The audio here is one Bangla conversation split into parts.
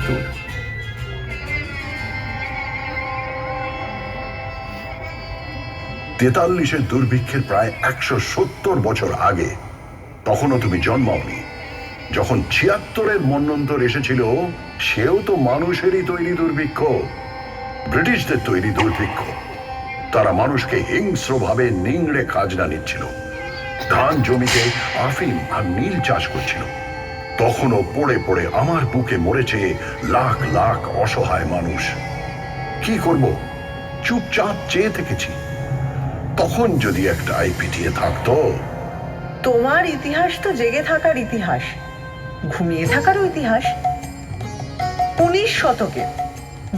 কিন্তু 43-এর দুর্ভিক্ষের প্রায় 170 বছর আগে, তখনও তুমি জন্মাওনি। যখন 76-এর মন্বন্তর এসেছিল, সেও তো মানুষেরই তৈরি দুর্ভিক্ষ, ব্রিটিশদের তৈরি দুর্ভিক্ষ। তারা মানুষকে হিংস্রভাবে নিংড়ে খাজনা নিচ্ছিল, ধান জমিতে আফিম আর নীল চাষ করছিল। তখনও পড়ে পড়ে আমার বুকে মরেছে লাখ লাখ অসহায় মানুষ। কি করব, চুপচাপ চেয়ে থেকেছি। তখন যদি একটা আইপিটিএ থাকতো। তোমার ইতিহাস তো জেগে থাকার ইতিহাস, ঘুমিয়ে থাকারও ইতিহাস। 19 শতকে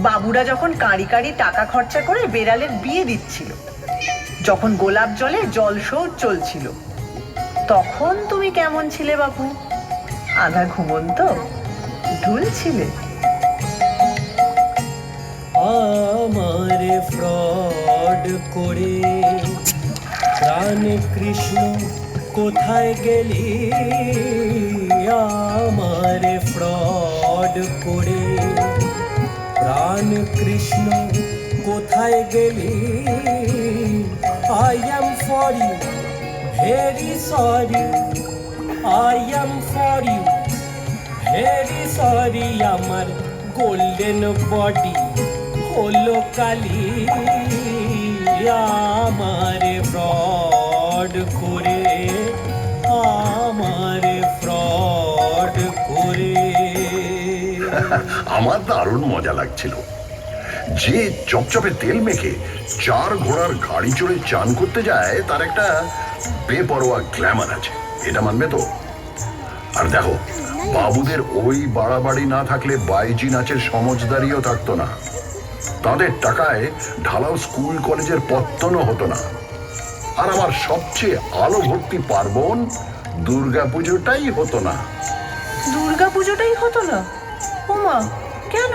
বাবুরা যখন কাঁড়ি কাঁড়ি টাকা খরচা করে বেড়ালের বিয়ে দিচ্ছিল, যখন গোলাপ জলে জল শৌচ চলছিল, তখন তুমি কেমন ছিলে বাবু? আধা ঘুমন্ত ঢুল ছিলে। আমারে ফ্রড করে প্রাণ কৃষ্ণ কোথায় গেলি? আমারে ফ্রড করে প্রাণ কৃষ্ণ কোথায় গেলি? I am for you very sorry, I am for you very sorry. আমার গোল্ডেন বডি হলো কালি, আমারে ফ্রড করে, আমারে ফ্রড করে। আমার দারুণ মজা লাগছিল। যে চপচপে তেল মেখে 4 ঘোড়ার গাড়ি চড়ে চান করতে যায়, তার একটা বেপরোয়া গ্ল্যামার আছে, এটা মানবে তো? আর দেখো, বাবুদের ওই বাড়াবাড়ি না থাকলে বাইজি নাচের সমজদারিও থাকতো না। তাদের টাকায় ঢালাও স্কুল কলেজের পত্তনও হতো না। আর আমার সবচেয়ে আলো ভর্তি পার্বণ দুর্গাপুজোটাই হতো না। দুর্গাপুজোটাই হতো না? ওমা, কেন?